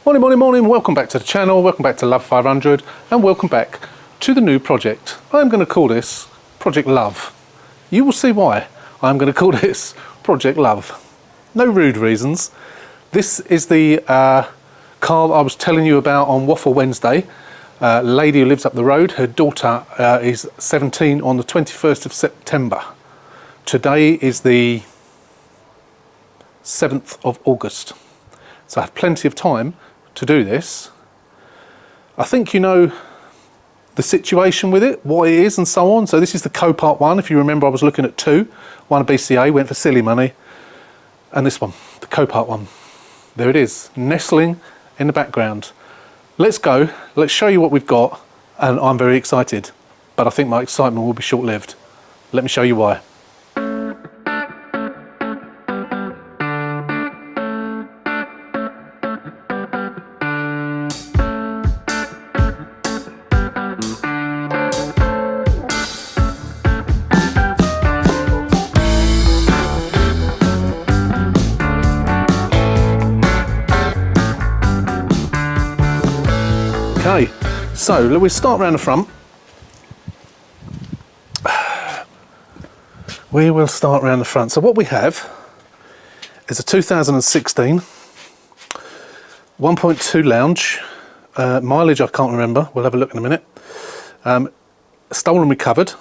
Morning, morning, morning. Welcome back to the channel. Welcome back to Love 500 and welcome back to the new project. I'm going to call this Project Love. You will see why I'm going to call this Project Love. No rude reasons. This is the car I was telling you about on Waffle Wednesday. A lady who lives up the road. Her daughter is 17 on the 21st of September. Today is the 7th of August. So I have plenty of time to do this. I think you know the situation with it, what it is and so on. So this is the Copart one. If you remember, I was looking at two. One a BCA, went for silly money. And this one, the Copart one. There it is, nestling in the background. Let's go, let's show you what we've got. And I'm very excited, but I think my excitement will be short-lived. Let me show you why. Okay, so we'll start around the front. We will start around the front. So what we have is a 2016 1.2 lounge. Mileage I can't remember, we'll have a look in a minute. Stolen recovered.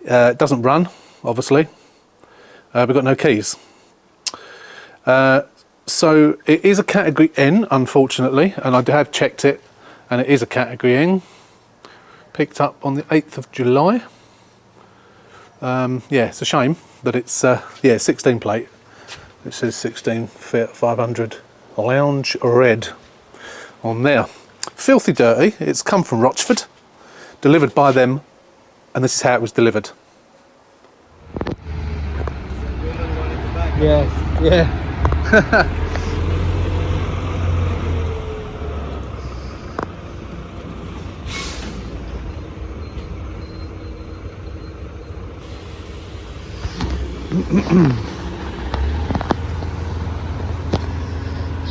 It doesn't run, obviously. We've got no keys. So it is a category N, unfortunately, and I have checked it. And it is a category N, picked up on the 8th of July. Yeah, it's a shame that it's 16 plate. It says 16 Fiat 500 Lounge Red on there. Filthy dirty. It's come from Rochford, delivered by them, and this is how it was delivered. Yeah.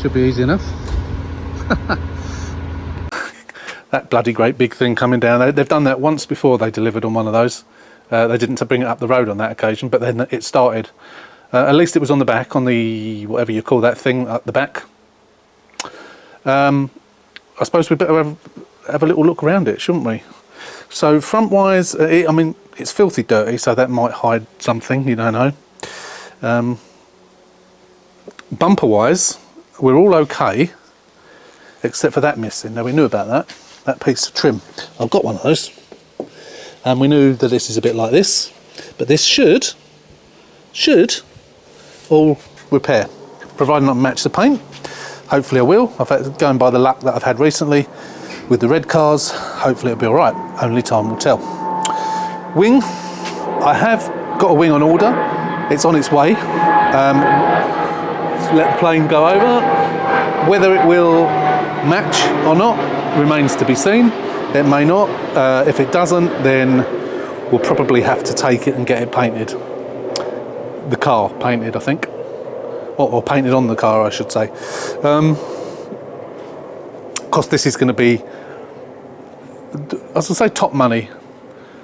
Should be easy enough. That bloody great big thing coming down. They've done that once before. They delivered on one of those. They didn't bring it up the road on that occasion, but then it started. At least it was on the back, on the whatever you call that thing at the back. I suppose we better have a little look around it, shouldn't we? So front wise, I mean, it's filthy dirty, so that might hide something. You don't know. Bumper wise, we're all okay, except for that missing. Now we knew about that piece of trim. I've got one of those, and we knew that this is a bit like this, but this should all repair, provided not match the paint. Hopefully I will. Going by the luck that I've had recently with the red cars, hopefully it'll be all right. Only time will tell. Wing, I have got a wing on order. It's on its way. Let the plane go over. Whether it will match or not remains to be seen. It may not. If it doesn't, then we'll probably have to take it and get it painted. The car painted, I think. Or painted on the car, I should say. Because this is going to be, I was going to say, top money.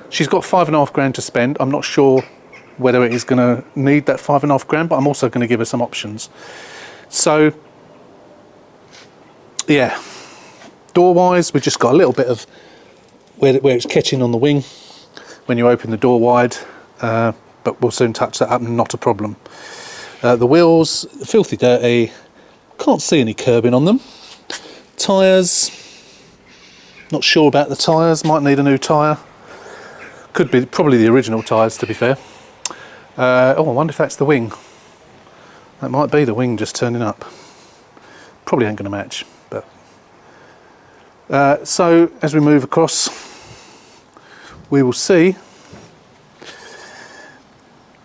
She's got £5,500 to spend. I'm not sure whether it is going to need that £5,500, but I'm also going to give her some options. So, yeah, door wise, we've just got a little bit of where it's catching on the wing when you open the door wide, but we'll soon touch that up, not a problem. The wheels, filthy dirty, can't see any curbing on them. Tyres, not sure about the tyres, might need a new tyre. Could be probably the original tyres, to be fair. Oh, I wonder if that's the wing. That might be the wing just turning up. Probably ain't going to match, but... so, as we move across, we will see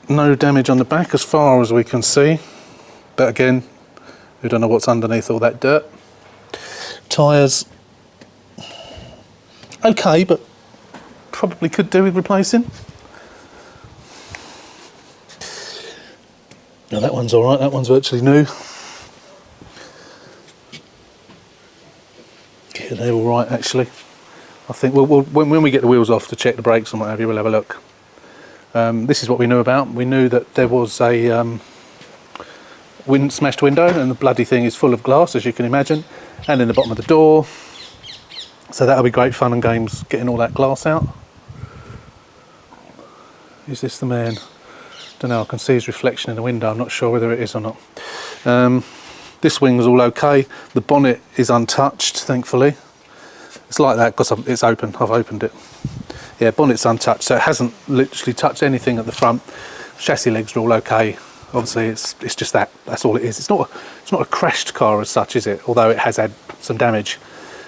no damage on the back as far as we can see. But again, we don't know what's underneath all that dirt. Tyres, okay, but probably could do with replacing. Now that one's all right, that one's virtually new. Yeah, they're all right actually. I think when we get the wheels off to check the brakes and what have you, we'll have a look. This is what we knew about. We knew that there was a smashed window, and the bloody thing is full of glass, as you can imagine, and in the bottom of the door. So that'll be great fun and games getting all that glass out. Is this the man? Don't know, I can see his reflection in the window. I'm not sure whether it is or not. This wing's all okay. The bonnet is untouched, thankfully. It's like that because it's open. I've opened it. Yeah, bonnet's untouched, so it hasn't literally touched anything at the front. Chassis legs are all okay. Obviously, it's just that. That's all it is. It's not a crashed car as such, is it? Although it has had some damage.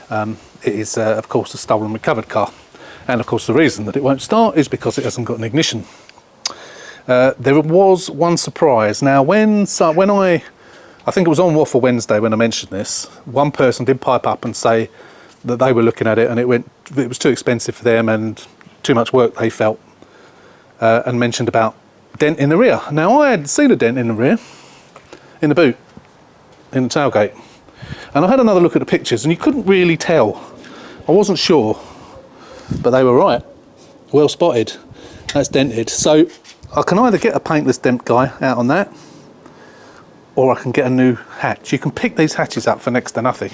It is, of course, a stolen recovered car. And of course, the reason that it won't start is because it hasn't got an ignition. There was one surprise. Now, when I think it was on Waffle Wednesday when I mentioned this, one person did pipe up and say that they were looking at it and it was too expensive for them and too much work they felt, and mentioned about dent in the rear. Now, I had seen a dent in the rear, in the boot, in the tailgate, and I had another look at the pictures and you couldn't really tell. I wasn't sure, but they were right. Well spotted. That's dented. So I can either get a paintless dent guy out on that, or I can get a new hatch. You can pick these hatches up for next to nothing.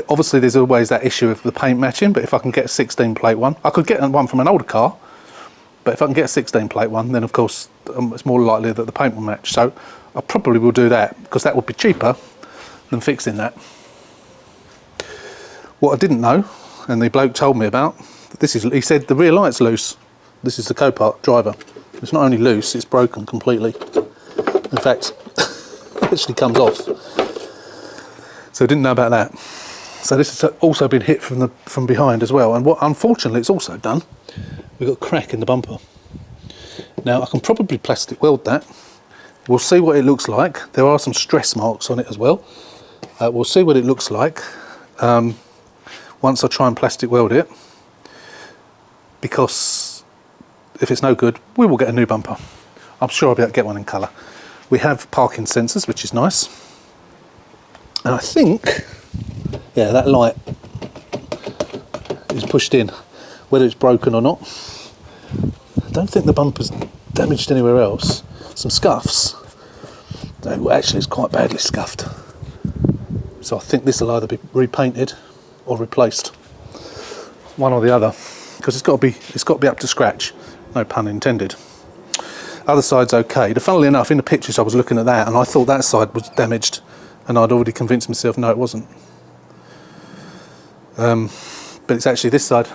Obviously, there's always that issue of the paint matching, but if I can get a 16 plate one, I could get one from an older car, but if I can get a 16 plate one, then of course it's more likely that the paint will match. So I probably will do that, because that would be cheaper than fixing that. What I didn't know, and the bloke told me about, he said the rear light's loose. This is the Copart driver. It's not only loose, it's broken completely. In fact, it actually comes off. So I didn't know about that. So this has also been hit from behind as well. And what unfortunately it's also done, we've got a crack in the bumper. Now I can probably plastic weld that. We'll see what it looks like. There are some stress marks on it as well. We'll see what it looks like once I try and plastic weld it. Because if it's no good, we will get a new bumper. I'm sure I'll be able to get one in colour. We have parking sensors, which is nice. And I think, yeah, that light is pushed in, whether it's broken or not. I don't think the bumper's damaged anywhere else. Some scuffs. No, actually it's quite badly scuffed. So I think this will either be repainted or replaced. One or the other. Because it's got to be up to scratch. No pun intended. Other side's okay. Funnily enough, in the pictures I was looking at that and I thought that side was damaged, and I'd already convinced myself no, it wasn't. But it's actually this side.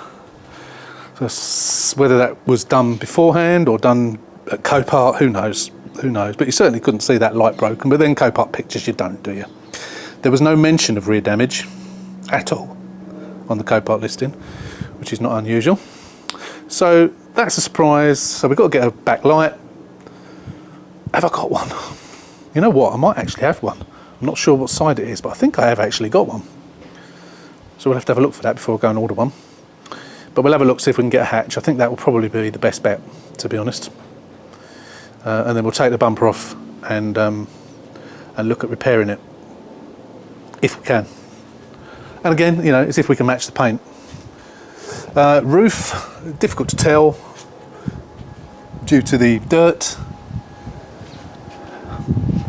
So whether that was done beforehand or done at Copart, who knows? Who knows? But you certainly couldn't see that light broken. But then Copart pictures you don't, do you? There was no mention of rear damage at all on the Copart listing, which is not unusual. So that's a surprise. So we've got to get a backlight. Have I got one? You know what? I might actually have one. I'm not sure what side it is, but I think I have actually got one. So we'll have to have a look for that before I go and order one. But we'll have a look, see if we can get a hatch. I think that will probably be the best bet, to be honest. And then we'll take the bumper off and look at repairing it, if we can. And again, you know, it's if we can match the paint. Roof, difficult to tell due to the dirt.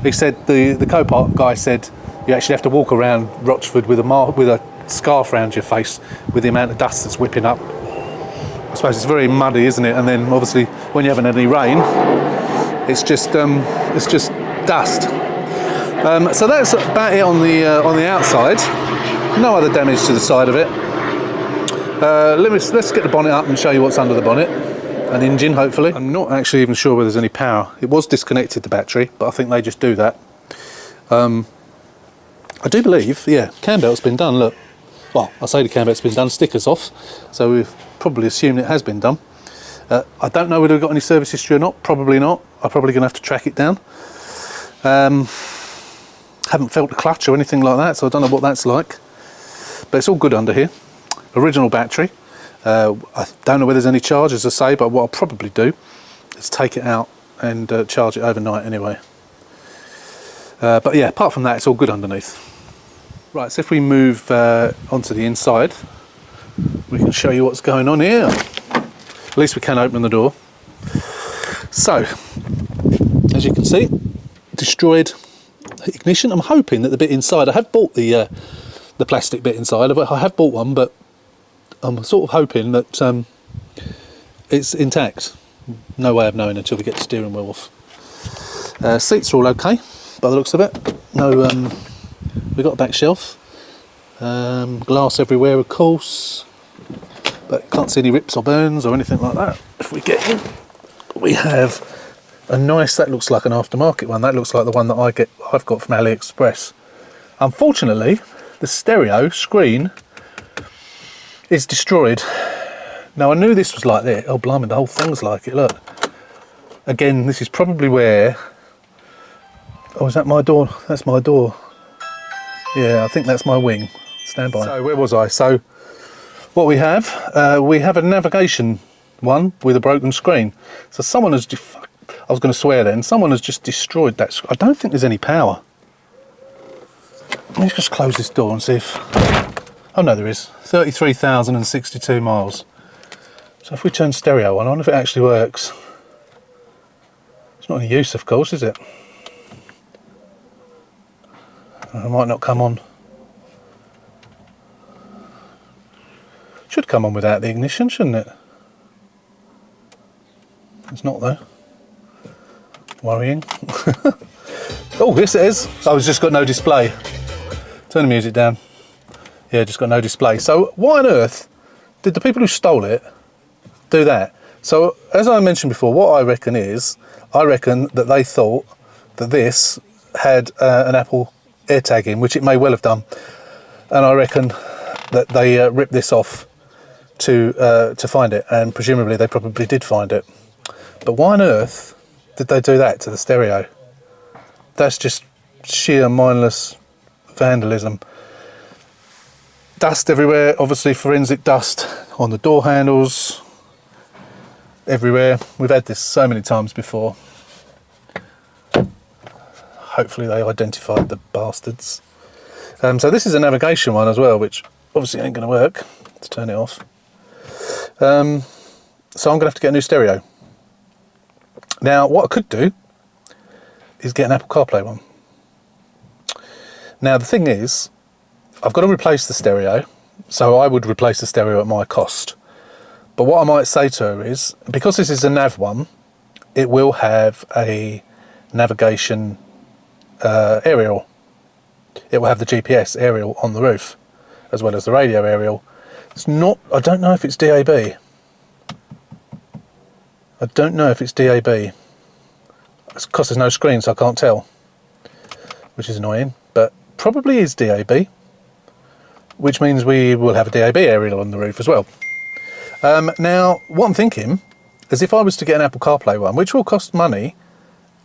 He said, the Copart guy said, you actually have to walk around Rochford with a scarf around your face with the amount of dust that's whipping up. I suppose it's very muddy, isn't it? And then obviously when you haven't had any rain, it's just dust. So that's about it on the outside. No other damage to the side of it. Let's get the bonnet up and show you what's under the bonnet. An engine, hopefully. I'm not actually even sure whether there's any power. It was disconnected, the battery, but I think they just do that. I do believe, yeah, cam belt's been done, look. Well, I say the cam belt's been done, stickers off, so we've probably assumed it has been done. I don't know whether we've got any service history or not, probably not. I'm probably going to have to track it down. Haven't felt the clutch or anything like that, so I don't know what that's like. But it's all good under here. Original battery. I don't know whether there's any charge, as I say, but what I'll probably do is take it out and charge it overnight anyway. But yeah, apart from that, it's all good underneath. Right, so if we move onto the inside, we can show you what's going on here. At least we can open the door. So, as you can see, destroyed ignition. I'm hoping that the bit inside, I have bought the plastic bit inside. I have bought one, but I'm sort of hoping that it's intact. No way of knowing until we get the steering wheel off. Seats are all okay by the looks of it. No, we've got a back shelf. Glass everywhere, of course, but can't see any rips or burns or anything like that. If we get in, we have a nice, that looks like an aftermarket one. That looks like the one that I've got from AliExpress. Unfortunately, the stereo screen is destroyed. Now I knew this was like that. Oh blimey, the whole thing's like it, look. Again, this is probably where, oh, is that my door? That's my door. Yeah, I think that's my wing. Stand by. So where was I? So what we have a navigation one with a broken screen. So someone has I was going to swear then, someone has just destroyed that. I don't think there's any power. Let me just close this door and see if, oh no there is, 33,062 miles. So if we turn stereo on, I wonder if it actually works. It's not any use, of course, is it? It might not come on. Should come on without the ignition, shouldn't it? It's not though. Worrying. Oh, yes it is. Oh, it's just got no display. Turn the music down. Yeah, just got no display. So why on earth did the people who stole it do that? So as I mentioned before, what I reckon that they thought that this had an Apple AirTag in, which it may well have done, and I reckon that they ripped this off to find it, and presumably they probably did find it. But why on earth did they do that to the stereo? That's just sheer mindless vandalism. Dust everywhere, obviously forensic dust on the door handles, everywhere. We've had this so many times before. Hopefully they identified the bastards. So this is a navigation one as well, which obviously ain't going to work. Let's turn it off. So I'm going to have to get a new stereo. Now what I could do is get an Apple CarPlay one. Now the thing is, I've got to replace the stereo, so I would replace the stereo at my cost. But what I might say to her is, because this is a nav one, it will have a navigation aerial. It will have the GPS aerial on the roof, as well as the radio aerial. It's not, I don't know if it's DAB. I don't know if it's DAB. It's because there's no screen, so I can't tell, which is annoying, but probably is DAB, which means we will have a DAB aerial on the roof as well. Now, what I'm thinking is if I was to get an Apple CarPlay one, which will cost money,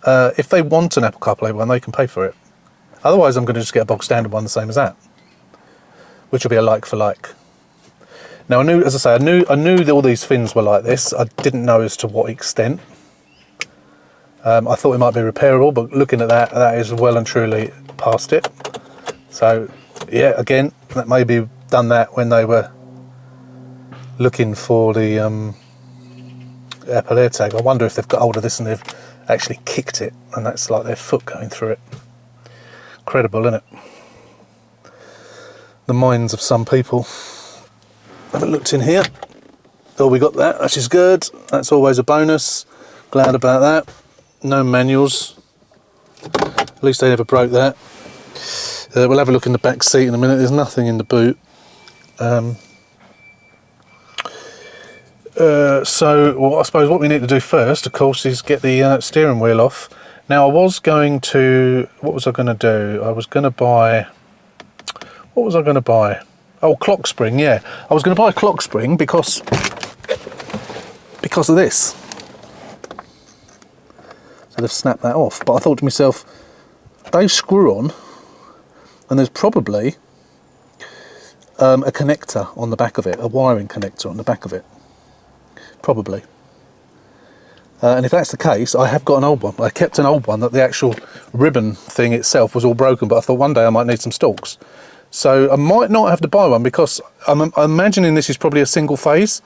if they want an Apple CarPlay one, they can pay for it. Otherwise, I'm going to just get a bog standard one the same as that, which will be a like for like. Now, I knew, as I say, I knew that all these fins were like this. I didn't know as to what extent. I thought it might be repairable, but looking at that, that is well and truly past it. So, yeah, again, that maybe done that when they were looking for the Apple AirTag. I wonder if they've got hold of this and they've actually kicked it, and that's like their foot going through it. Incredible, isn't it? The minds of some people. Haven't looked in here. Oh, we got that, which is good. That's always a bonus. Glad about that. No manuals. At least they never broke that. We'll have a look in the back seat in a minute. There's nothing in the boot. So well, I suppose what we need to do first, of course, is get the steering wheel off. Now I was going to, what was I going to do? I was going to buy, what was I going to buy? Oh, clock spring, yeah. I was going to buy a clock spring because of this. So they've snapped that off. But I thought to myself, they screw on, and there's probably a connector on the back of it, a wiring connector on the back of it. Probably. And if that's the case, I have got an old one. I kept an old one that the actual ribbon thing itself was all broken, but I thought one day I might need some stalks. So I might not have to buy one, because I'm imagining this is probably a single phase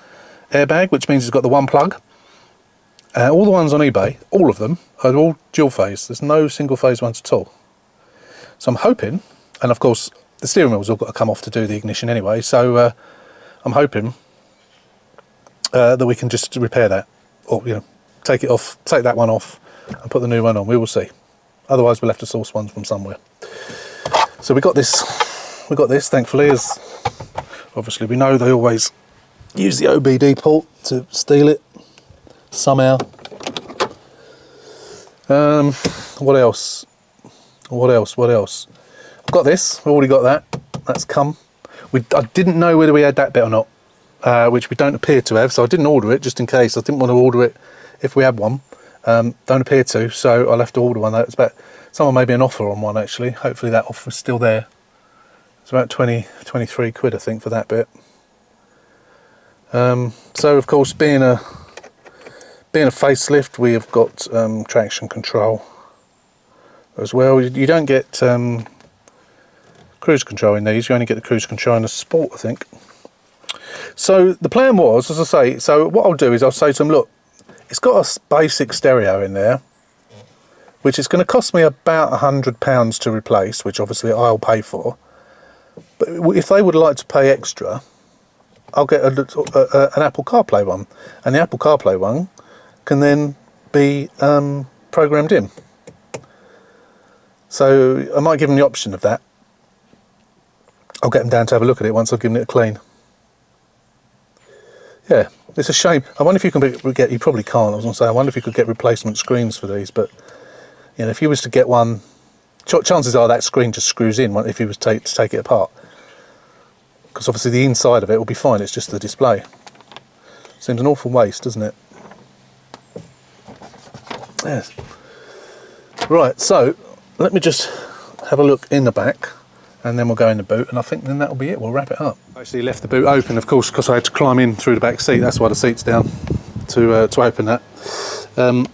airbag, which means it's got the one plug. All the ones on eBay, all of them, are all dual phase. There's no single phase ones at all. So I'm hoping, and of course the steering wheel's all got to come off to do the ignition anyway, so I'm hoping that we can just repair that, or take it off, take that one off and put the new one on. We will see. Otherwise we'll have to source ones from somewhere. So we got this thankfully, as obviously we know they always use the OBD port to steal it somehow. What else? I've got this, we've already got that. That's come. I didn't know whether we had that bit or not, which we don't appear to have, so I didn't order it just in case. I didn't want to order it if we had one. Don't appear to, so I'll have to order one. It's about, someone made me an offer on one actually. Hopefully that offer's still there. It's about 23 quid I think for that bit. So of course, being a facelift, we have got traction control as well. You don't get cruise control in these. You only get the cruise control in the Sport, I think. So the plan was, as I say, so what I'll do is I'll say to them, look, it's got a basic stereo in there, which is going to cost me about £100 to replace, which obviously I'll pay for. But if they would like to pay extra, I'll get an Apple CarPlay one, and the Apple CarPlay one can then be programmed in. So I might give them the option of that. I'll get them down to have a look at it once I've given it a clean. Yeah, it's a shame. I wonder if you can get, you probably can't, I was going to say, I wonder if you could get replacement screens for these, but if you was to get one, chances are that screen just screws in if you was to take it apart. Because obviously the inside of it will be fine, it's just the display. Seems an awful waste, doesn't it? Yes. Right, so let me just have a look in the back, and then we'll go in the boot, and I think then that'll be it. We'll wrap it up. I actually left the boot open, of course, because I had to climb in through the back seat. That's why the seat's down, to open that. Oh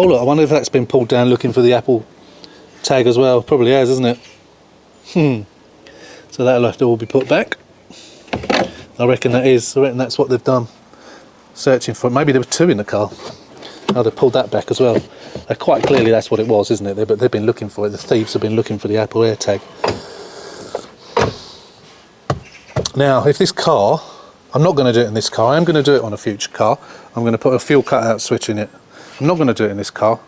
look, I wonder if that's been pulled down looking for the Apple tag as well. Probably has, isn't it? So that'll have to all be put back. I reckon that is. I reckon that's what they've done. Searching for it. Maybe there were two in the car. Oh, they pulled that back as well. Quite clearly that's what it was, isn't it? But they've been looking for it. The thieves have been looking for the Apple AirTag. Now, if this car, I'm not going to do it in this car. I am going to do it on a future car. I'm going to put a fuel cut-out switch in it. I'm not going to do it in this car.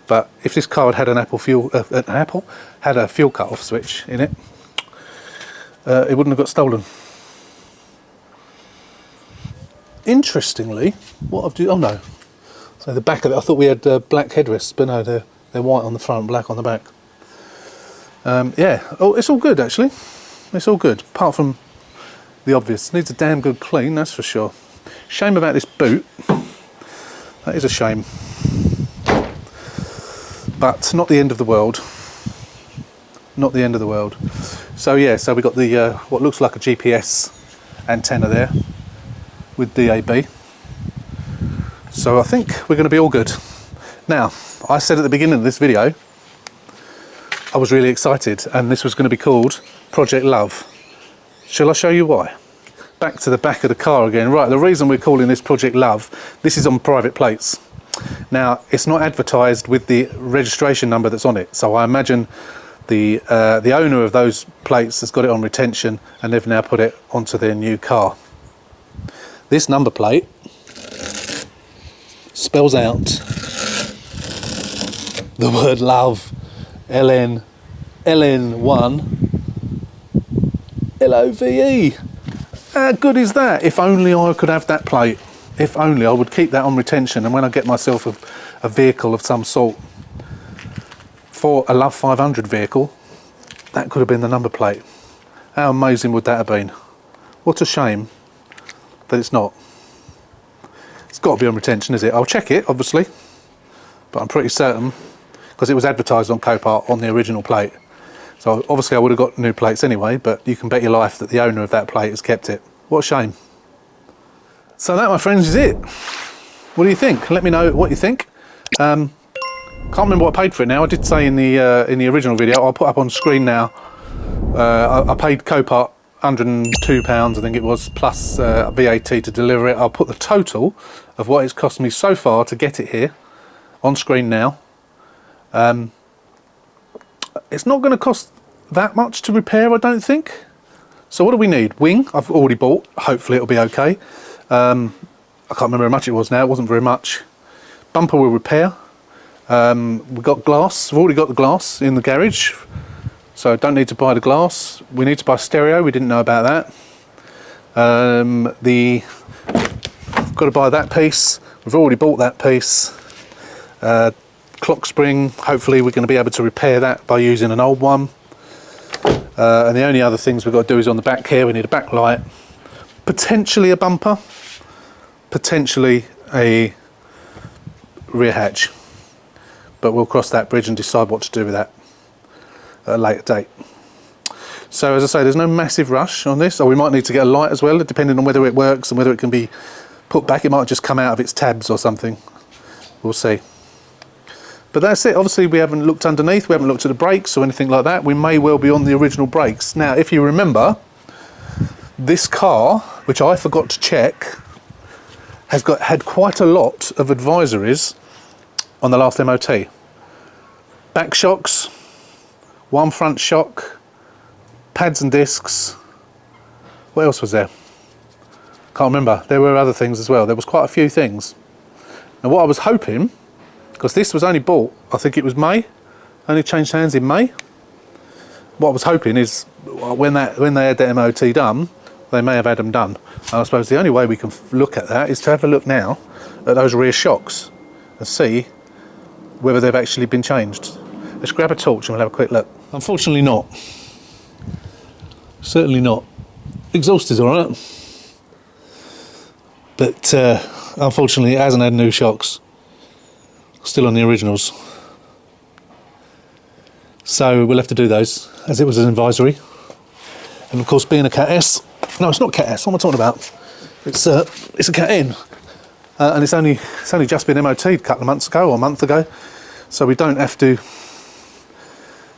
But if this car had a fuel cut-off switch in it, it wouldn't have got stolen. Interestingly, what I've done, oh no. So the back of it, I thought we had black headrests, but no, they're white on the front, black on the back. Yeah, oh, it's all good actually. It's all good, apart from the obvious. Needs a damn good clean, that's for sure. Shame about this boot. That is a shame. But not the end of the world. Not the end of the world. So yeah, so we got the what looks like a GPS antenna there with DAB. So I think we're going to be all good. Now, I said at the beginning of this video, I was really excited, and this was going to be called Project Love. Shall I show you why? Back to the back of the car again. Right, the reason we're calling this Project Love, this is on private plates. Now, it's not advertised with the registration number that's on it, so I imagine the owner of those plates has got it on retention, and they've now put it onto their new car. This number plate spells out the word love, LN1 LOVE. How good is that? If only I could have that plate. If only I would keep that on retention, and when I get myself a vehicle of some sort for a Love 500 vehicle, that could have been the number plate. How amazing would that have been? What a shame that it's not. It's got to be on retention, is it? I'll check it, obviously, but I'm pretty certain, because it was advertised on Copart on the original plate. So obviously I would have got new plates anyway, but you can bet your life that the owner of that plate has kept it. What a shame. So that, my friends, is it. What do you think? Let me know what you think. Can't remember what I paid for it now. I did say in the original video, I'll put up on screen now I paid Copart £102, I think it was, plus VAT to deliver it. I'll put the total of what it's cost me so far to get it here on screen now. It's not going to cost that much to repair, I don't think. So what do we need? Wing, I've already bought. Hopefully it'll be okay. I can't remember how much it was now. It wasn't very much. Bumper will repair. We've got glass. We've already got the glass in the garage, so don't need to buy the glass. We need to buy stereo. We didn't know about that. Got to buy that piece. We've already bought that piece. Clock spring. Hopefully we're going to be able to repair that by using an old one. And the only other things we've got to do is on the back here. We need a back light, potentially a bumper, potentially a rear hatch. But we'll cross that bridge and decide what to do with that at a later date. So as I say, there's no massive rush on this. Or we might need to get a light as well, depending on whether it works and whether it can be put back. It might just come out of its tabs or something. We'll see. But that's it. Obviously we haven't looked underneath, we haven't looked at the brakes or anything like that. We may well be on the original brakes. Now if you remember, this car, which I forgot to check, had quite a lot of advisories on the last MOT. Back shocks, one front shock, pads and discs. What else was there? Can't remember. There were other things as well. There was quite a few things. Now what I was hoping, because this was only bought, I think it was May, only changed hands in May. What I was hoping is when they had the MOT done, they may have had them done. And I suppose the only way we can look at that is to have a look now at those rear shocks and see whether they've actually been changed. Let's grab a torch and we'll have a quick look. Unfortunately not. Certainly not. Exhaust is alright, but unfortunately it hasn't had new shocks. Still on the originals. So we'll have to do those, as it was an advisory. And of course, being a Cat S, no, it's not Cat S. What am I talking about? It's a Cat N, and it's only just been MOT'd a couple of months ago or a month ago, so we don't have to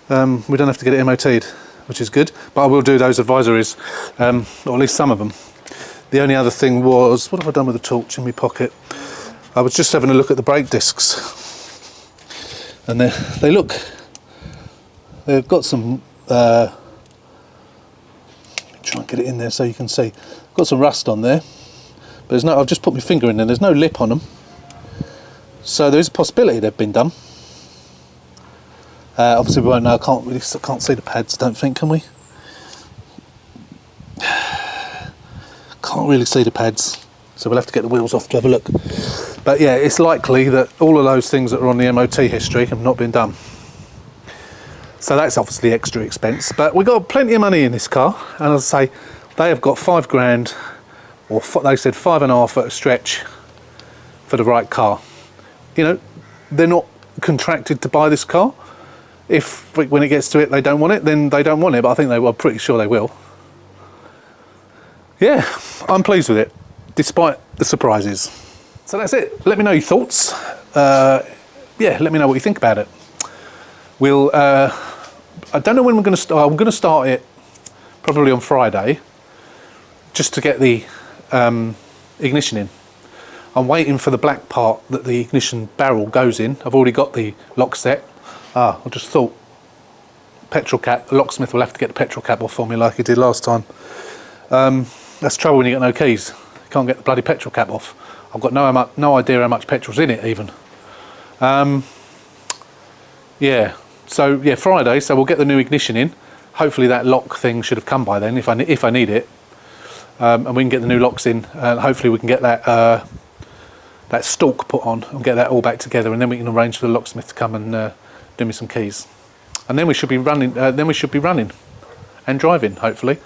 get it MOT'd, which is good. But I will do those advisories, or at least some of them. The only other thing was, what have I done with the torch in my pocket? I was just having a look at the brake discs, and they've got some. Try and get it in there so you can see. Got some rust on there, but there's no. I've just put my finger in there. There's no lip on them, so there is a possibility they've been done. Obviously, we won't know. I can't see the pads. Don't think, can we? Can't really see the pads. So we'll have to get the wheels off to have a look. But yeah, it's likely that all of those things that are on the MOT history have not been done. So that's obviously extra expense. But we've got plenty of money in this car. And as I say, they have got £5,000, or they said 5.5 at a stretch for the right car. You know, they're not contracted to buy this car. If when it gets to it they don't want it, then they don't want it. But I think I'm pretty sure they will. Yeah, I'm pleased with it, despite the surprises. So that's it. Let me know your thoughts. Yeah, let me know what you think about it. We'll. I don't know when we're going to start. I'm going to start it probably on Friday, just to get the ignition in. I'm waiting for the black part that the ignition barrel goes in. I've already got the lock set. I just thought petrol cap. The locksmith will have to get the petrol cap off for me like he did last time. That's the trouble when you get no keys. You can't get the bloody petrol cap off. I've got no idea how much petrol's in it even. Yeah, so yeah, Friday, so we'll get the new ignition in. Hopefully that lock thing should have come by then if I need it. And we can get the new locks in, and hopefully we can get that that stalk put on and get that all back together, and then we can arrange for the locksmith to come and do me some keys. And then we should be running, and driving, hopefully.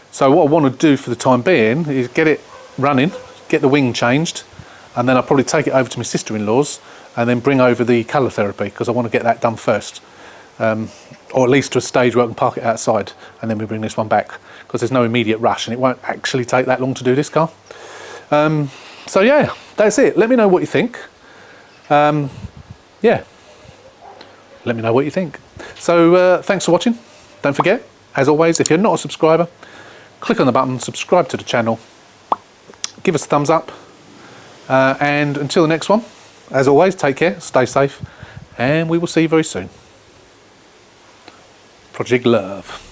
So what I want to do for the time being is get it running, get the wing changed, and then I'll probably take it over to my sister-in-law's and then bring over the colour therapy, because I want to get that done first. Or at least to a stage where I can park it outside, and then we bring this one back, because there's no immediate rush and it won't actually take that long to do this car. So yeah, that's it. Let me know what you think. Yeah, let me know what you think. So thanks for watching. Don't forget, as always, if you're not a subscriber, click on the button, subscribe to the channel, give us a thumbs up, and until the next one, as always, take care, stay safe, and we will see you very soon. Project Love.